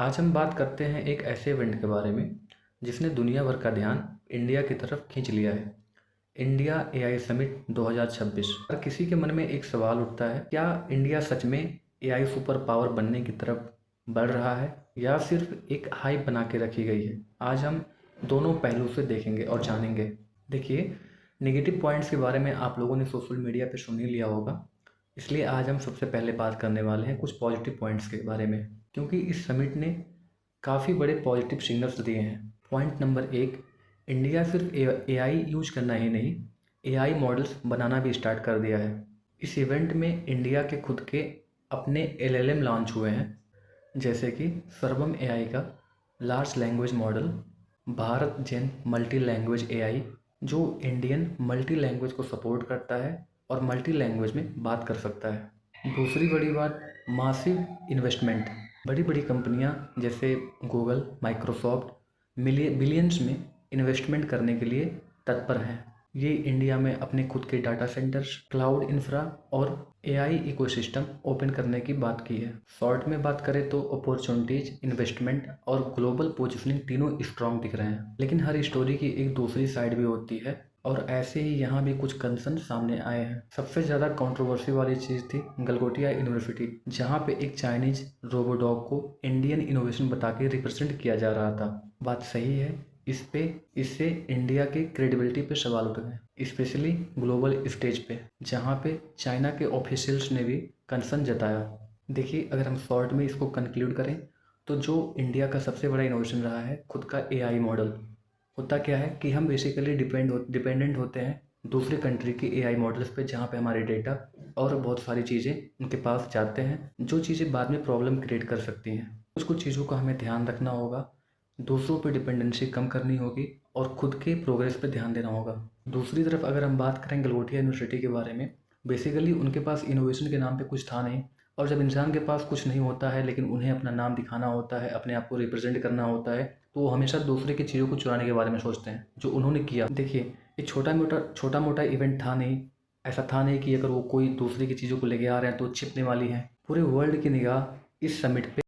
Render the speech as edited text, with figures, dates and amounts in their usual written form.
आज हम बात करते हैं एक ऐसे इवेंट के बारे में जिसने दुनिया भर का ध्यान इंडिया की तरफ खींच लिया है। India AI summit 2026। हर किसी के मन में एक सवाल उठता है, क्या इंडिया सच में एआई सुपर पावर बनने की तरफ बढ़ रहा है या सिर्फ एक हाइप बना के रखी गई है। आज हम दोनों पहलू से देखेंगे और जानेंगे। देखिए, नेगेटिव पॉइंट्स के बारे में आप लोगों ने सोशल मीडिया पे सुन ही लिया होगा, इसलिए आज हम सबसे पहले बात करने वाले हैं कुछ पॉजिटिव पॉइंट्स के बारे में, क्योंकि इस समिट ने काफ़ी बड़े पॉजिटिव सिग्नल्स दिए हैं। पॉइंट नंबर एक, इंडिया सिर्फ एआई यूज करना ही नहीं, एआई मॉडल्स बनाना भी स्टार्ट कर दिया है। इस इवेंट में इंडिया के खुद के अपने एलएलएम लॉन्च हुए हैं, जैसे कि सर्वम एआई का लार्ज लैंग्वेज मॉडल, भारत जेन मल्टी लैंग्वेज एआई जो इंडियन मल्टी लैंग्वेज को सपोर्ट करता है और मल्टी लैंग्वेज में बात कर सकता है। दूसरी बड़ी बात, मासिव इन्वेस्टमेंट। बड़ी बड़ी कंपनियां जैसे गूगल, माइक्रोसॉफ्ट बिलियंस में इन्वेस्टमेंट करने के लिए तत्पर हैं। ये इंडिया में अपने खुद के डाटा सेंटर्स, क्लाउड इंफ्रा और एआई इकोसिस्टम ओपन करने की बात की है। शॉर्ट में बात करें तो अपॉर्चुनिटीज, इन्वेस्टमेंट और ग्लोबल पोजिशनिंग तीनों स्ट्रांग दिख रहे हैं। लेकिन हर स्टोरी की एक दूसरी साइड भी होती है और ऐसे ही यहाँ भी कुछ कंसर्न सामने आए हैं। सबसे ज़्यादा कंट्रोवर्सी वाली चीज़ थी गलगोटिया यूनिवर्सिटी, जहाँ पे एक चाइनीज रोबोडॉग को इंडियन इनोवेशन बता के रिप्रेजेंट किया जा रहा था। बात सही है, इससे इंडिया के क्रेडिबिलिटी पे सवाल उठ गए, स्पेशली ग्लोबल स्टेज पे, जहाँ पे चाइना के ऑफिशियल्स ने भी कंसर्न जताया। देखिए, अगर हम शॉर्ट में इसको कंक्लूड करें तो जो इंडिया का सबसे बड़ा इनोवेशन रहा है खुद का एआई मॉडल। होता क्या है कि हम बेसिकली डिपेंडेंट होते हैं दूसरे कंट्री के एआई मॉडल्स पे, जहाँ पे हमारे डेटा और बहुत सारी चीज़ें उनके पास जाते हैं, जो चीज़ें बाद में प्रॉब्लम क्रिएट कर सकती हैं। कुछ चीज़ों का हमें ध्यान रखना होगा, दूसरों पे डिपेंडेंसी कम करनी होगी और खुद के प्रोग्रेस पे ध्यान देना होगा। दूसरी तरफ अगर हम बात करें गलगोटिया यूनिवर्सिटी के बारे में, बेसिकली उनके पास इनोवेशन के नाम पे कुछ था नहीं, और जब इंसान के पास कुछ नहीं होता है लेकिन उन्हें अपना नाम दिखाना होता है, अपने आप को रिप्रेजेंट करना होता है, तो वो हमेशा दूसरे की चीज़ों को चुराने के बारे में सोचते हैं, जो उन्होंने किया। देखिए, ये छोटा मोटा इवेंट था नहीं। ऐसा था नहीं कि अगर वो कोई दूसरे की चीज़ों को लेके आ रहे हैं तो छिपने वाली हैं। पूरे वर्ल्ड की निगाह इस समिट पे